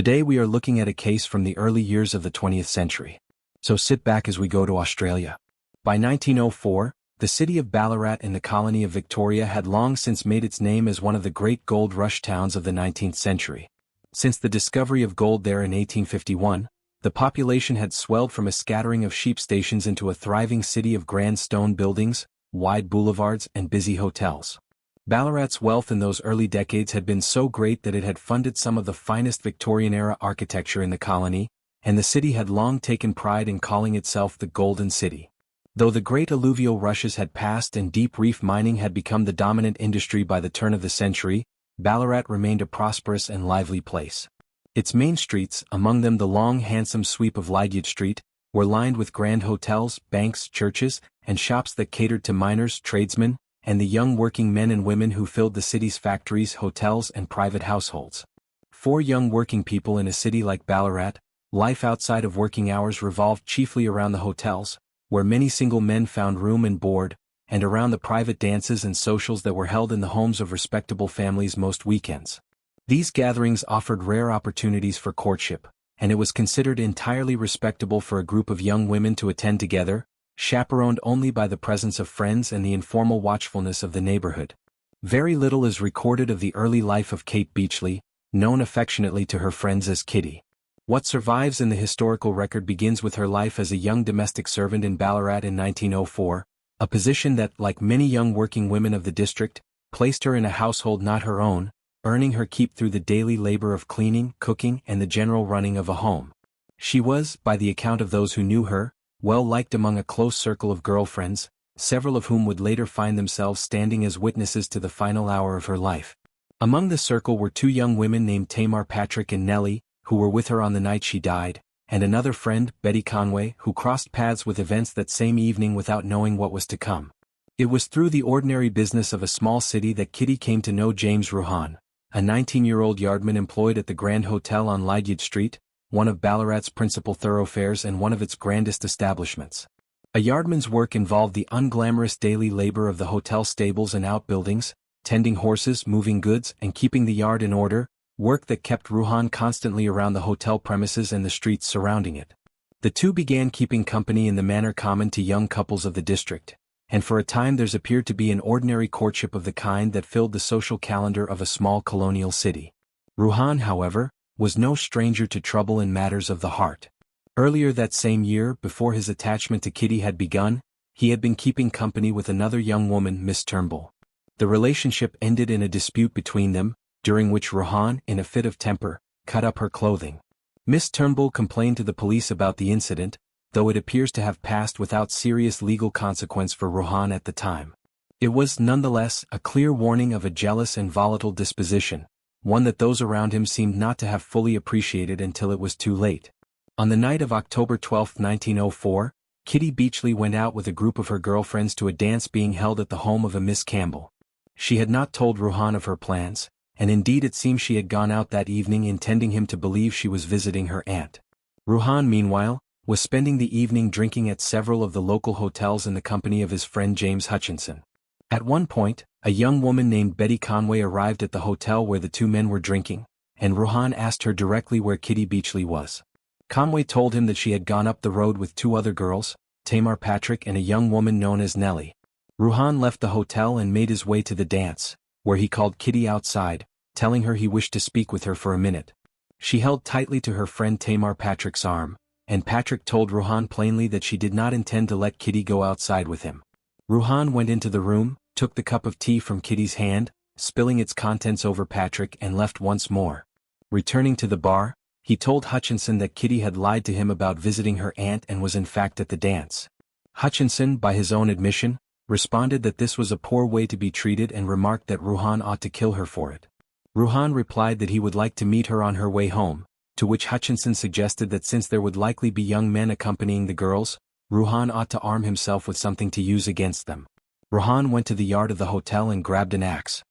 Today we are looking at a case from the early years of the 20th century. So sit back as we go to Australia. By 1904, the city of Ballarat in the colony of Victoria had long since made its name as one of the great gold rush towns of the 19th century. Since the discovery of gold there in 1851, the population had swelled from a scattering of sheep stations into a thriving city of grand stone buildings, wide boulevards, and busy hotels. Ballarat's wealth in those early decades had been so great that it had funded some of the finest Victorian-era architecture in the colony, and the city had long taken pride in calling itself the Golden City. Though the great alluvial rushes had passed and deep reef mining had become the dominant industry by the turn of the century, Ballarat remained a prosperous and lively place. Its main streets, among them the long handsome sweep of Lydiard Street, were lined with grand hotels, banks, churches, and shops that catered to miners, tradesmen, and the young working men and women who filled the city's factories, hotels, and private households. For young working people in a city like Ballarat, life outside of working hours revolved chiefly around the hotels, where many single men found room and board, and around the private dances and socials that were held in the homes of respectable families most weekends. These gatherings offered rare opportunities for courtship, and it was considered entirely respectable for a group of young women to attend together, chaperoned only by the presence of friends and the informal watchfulness of the neighborhood. Very little is recorded of the early life of Kate Beachley, known affectionately to her friends as Kittie. What survives in the historical record begins with her life as a young domestic servant in Ballarat in 1904, a position that, like many young working women of the district, placed her in a household not her own, earning her keep through the daily labor of cleaning, cooking, and the general running of a home. She was, by the account of those who knew her, well liked among a close circle of girlfriends, several of whom would later find themselves standing as witnesses to the final hour of her life. Among the circle were two young women named Tamar Patrick and Nellie, who were with her on the night she died, and another friend, Betty Conway, who crossed paths with events that same evening without knowing what was to come. It was through the ordinary business of a small city that Kittie came to know James Ruhan, a 19-year-old yardman employed at the Grand Hotel on Lydiard Street, one of Ballarat's principal thoroughfares and one of its grandest establishments. A yardman's work involved the unglamorous daily labor of the hotel stables and outbuildings, tending horses, moving goods, and keeping the yard in order, work that kept Ruhan constantly around the hotel premises and the streets surrounding it. The two began keeping company in the manner common to young couples of the district, and for a time there's appeared to be an ordinary courtship of the kind that filled the social calendar of a small colonial city. Ruhan, however, was no stranger to trouble in matters of the heart. Earlier that same year, before his attachment to Kittie had begun, he had been keeping company with another young woman, Miss Turnbull. The relationship ended in a dispute between them, during which Ruhan, in a fit of temper, cut up her clothing. Miss Turnbull complained to the police about the incident, though it appears to have passed without serious legal consequence for Ruhan at the time. It was, nonetheless, a clear warning of a jealous and volatile disposition, one that those around him seemed not to have fully appreciated until it was too late. On the night of October 12, 1904, Kittie Beachley went out with a group of her girlfriends to a dance being held at the home of a Miss Campbell. She had not told Ruhan of her plans, and indeed it seems she had gone out that evening intending him to believe she was visiting her aunt. Ruhan, meanwhile, was spending the evening drinking at several of the local hotels in the company of his friend James Hutchinson. At one point, a young woman named Betty Conway arrived at the hotel where the two men were drinking, and Ruhan asked her directly where Kittie Beachley was. Conway told him that she had gone up the road with two other girls, Tamar Patrick and a young woman known as Nellie. Ruhan left the hotel and made his way to the dance, where he called Kittie outside, telling her he wished to speak with her for a minute. She held tightly to her friend Tamar Patrick's arm, and Patrick told Ruhan plainly that she did not intend to let Kittie go outside with him. Ruhan went into the room, took the cup of tea from Kittie's hand, spilling its contents over Patrick, and left once more. Returning to the bar, he told Hutchinson that Kittie had lied to him about visiting her aunt and was in fact at the dance. Hutchinson, by his own admission, responded that this was a poor way to be treated and remarked that Ruhan ought to kill her for it. Ruhan replied that he would like to meet her on her way home, to which Hutchinson suggested that since there would likely be young men accompanying the girls, Ruhan ought to arm himself with something to use against them. Ruhan went to the yard of the hotel and grabbed an axe.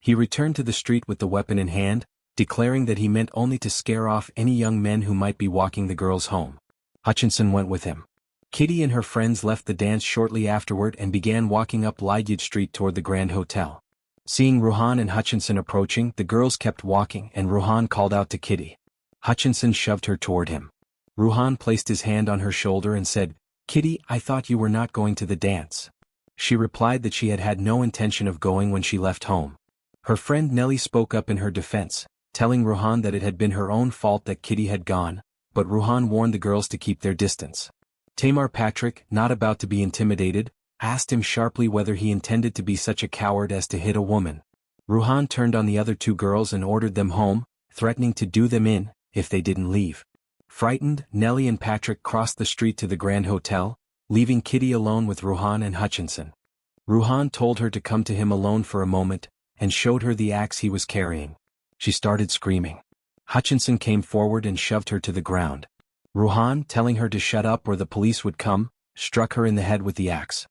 He returned to the street with the weapon in hand, declaring that he meant only to scare off any young men who might be walking the girls home. Hutchinson went with him. Kittie and her friends left the dance shortly afterward and began walking up Lydiard Street toward the Grand Hotel. Seeing Ruhan and Hutchinson approaching, the girls kept walking and Ruhan called out to Kittie. Hutchinson shoved her toward him. Ruhan placed his hand on her shoulder and said, "Kitty, I thought you were not going to the dance." She replied that she had had no intention of going when she left home. Her friend Nellie spoke up in her defense, telling Ruhan that it had been her own fault that Kitty had gone, but Ruhan warned the girls to keep their distance. Tamar Patrick, not about to be intimidated, asked him sharply whether he intended to be such a coward as to hit a woman. Ruhan turned on the other two girls and ordered them home, threatening to do them in, if they didn't leave. Frightened, Nellie and Patrick crossed the street to the Grand Hotel, leaving Kitty alone with Ruhan and Hutchinson. Ruhan told her to come to him alone for a moment, and showed her the axe he was carrying. She started screaming. Hutchinson came forward and shoved her to the ground. Ruhan, telling her to shut up or the police would come, struck her in the head with the axe.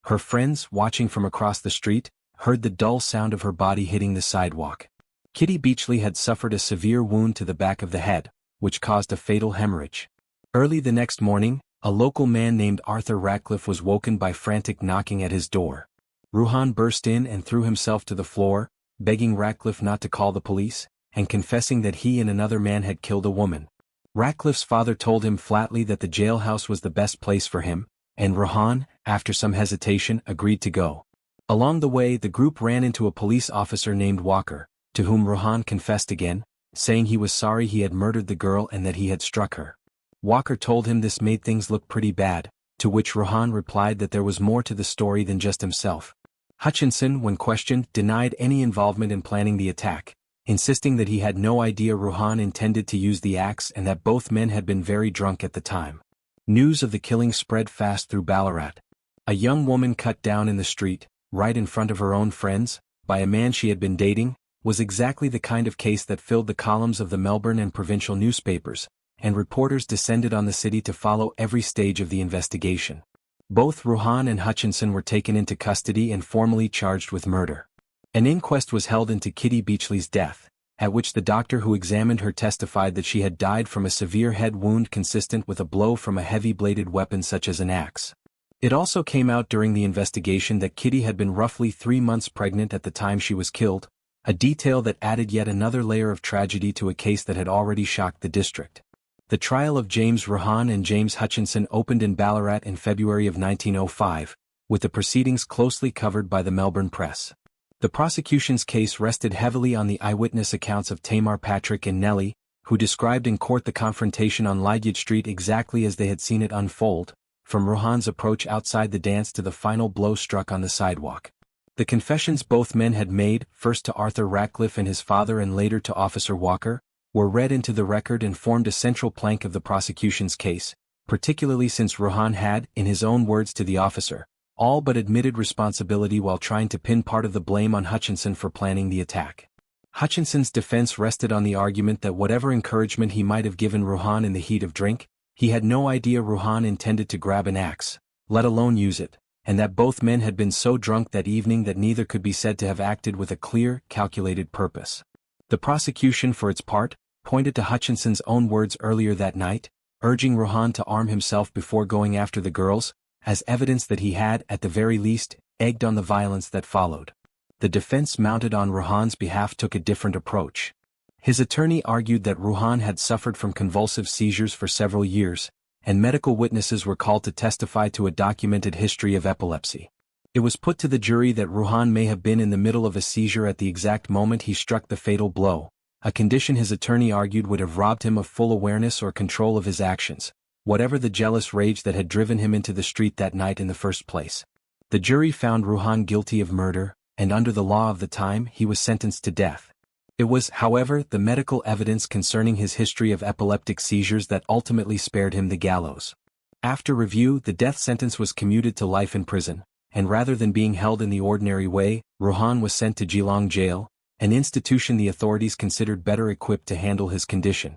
Her friends, watching from across the street, heard the dull sound of her body hitting the sidewalk. Kittie Beachley had suffered a severe wound to the back of the head, which caused a fatal hemorrhage. Early the next morning, a local man named Arthur Ratcliffe was woken by frantic knocking at his door. Ruhan burst in and threw himself to the floor, begging Ratcliffe not to call the police, and confessing that he and another man had killed a woman. Ratcliffe's father told him flatly that the jailhouse was the best place for him, and Ruhan, after some hesitation, agreed to go. Along the way, the group ran into a police officer named Walker, to whom Ruhan confessed again, saying he was sorry he had murdered the girl and that he had struck her. Walker told him this made things look pretty bad, to which Ruhan replied that there was more to the story than just himself. Hutchinson, when questioned, denied any involvement in planning the attack, insisting that he had no idea Ruhan intended to use the axe and that both men had been very drunk at the time. News of the killing spread fast through Ballarat. A young woman cut down in the street, right in front of her own friends, by a man she had been dating, was exactly the kind of case that filled the columns of the Melbourne and provincial newspapers, and reporters descended on the city to follow every stage of the investigation. Both Ruhan and Hutchinson were taken into custody and formally charged with murder. An inquest was held into Kittie Beachley's death, at which the doctor who examined her testified that she had died from a severe head wound consistent with a blow from a heavy-bladed weapon such as an axe. It also came out during the investigation that Kittie had been roughly 3 months pregnant at the time she was killed, a detail that added yet another layer of tragedy to a case that had already shocked the district. The trial of James Ruhan and James Hutchinson opened in Ballarat in February of 1905, with the proceedings closely covered by the Melbourne press. The prosecution's case rested heavily on the eyewitness accounts of Tamar Patrick and Nellie, who described in court the confrontation on Lydiard Street exactly as they had seen it unfold, from Ruhan's approach outside the dance to the final blow struck on the sidewalk. The confessions both men had made, first to Arthur Ratcliffe and his father and later to Officer Walker, were read into the record and formed a central plank of the prosecution's case, particularly since Ruhan had, in his own words to the officer, all but admitted responsibility while trying to pin part of the blame on Hutchinson for planning the attack. Hutchinson's defense rested on the argument that whatever encouragement he might have given Ruhan in the heat of drink, he had no idea Ruhan intended to grab an axe, let alone use it, and that both men had been so drunk that evening that neither could be said to have acted with a clear, calculated purpose. The prosecution, for its part, pointed to Hutchinson's own words earlier that night, urging Ruhan to arm himself before going after the girls, as evidence that he had, at the very least, egged on the violence that followed. The defense mounted on Ruhan's behalf took a different approach. His attorney argued that Ruhan had suffered from convulsive seizures for several years, and medical witnesses were called to testify to a documented history of epilepsy. It was put to the jury that Ruhan may have been in the middle of a seizure at the exact moment he struck the fatal blow, a condition his attorney argued would have robbed him of full awareness or control of his actions, whatever the jealous rage that had driven him into the street that night in the first place. The jury found Ruhan guilty of murder, and under the law of the time he was sentenced to death. It was, however, the medical evidence concerning his history of epileptic seizures that ultimately spared him the gallows. After review, the death sentence was commuted to life in prison, and rather than being held in the ordinary way, Ruhan was sent to Geelong Jail, an institution the authorities considered better equipped to handle his condition.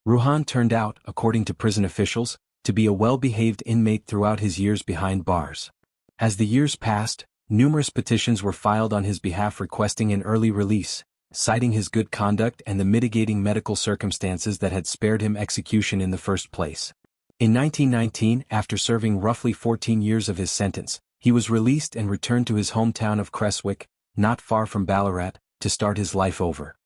Ruhan turned out, according to prison officials, to be a well-behaved inmate throughout his years behind bars. As the years passed, numerous petitions were filed on his behalf requesting an early release, citing his good conduct and the mitigating medical circumstances that had spared him execution in the first place. In 1919, after serving roughly 14 years of his sentence, he was released and returned to his hometown of Creswick, not far from Ballarat, to start his life over.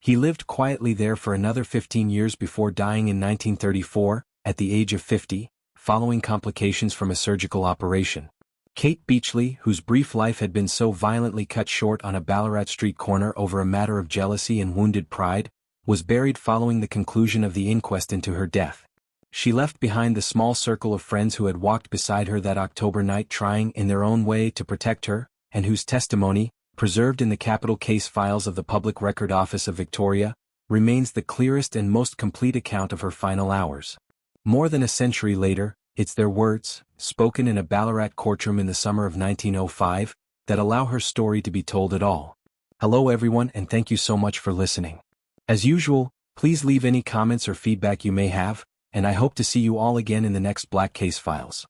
He lived quietly there for another 15 years before dying in 1934, at the age of 50, following complications from a surgical operation. Kate Beachley, whose brief life had been so violently cut short on a Ballarat street corner over a matter of jealousy and wounded pride, was buried following the conclusion of the inquest into her death. She left behind the small circle of friends who had walked beside her that October night, trying in their own way to protect her, and whose testimony, preserved in the capital case files of the Public Record Office of Victoria, remains the clearest and most complete account of her final hours. More than a century later, it's their words, spoken in a Ballarat courtroom in the summer of 1905, that allow her story to be told at all. Hello everyone, and thank you so much for listening. As usual, please leave any comments or feedback you may have, and I hope to see you all again in the next Black Case Files.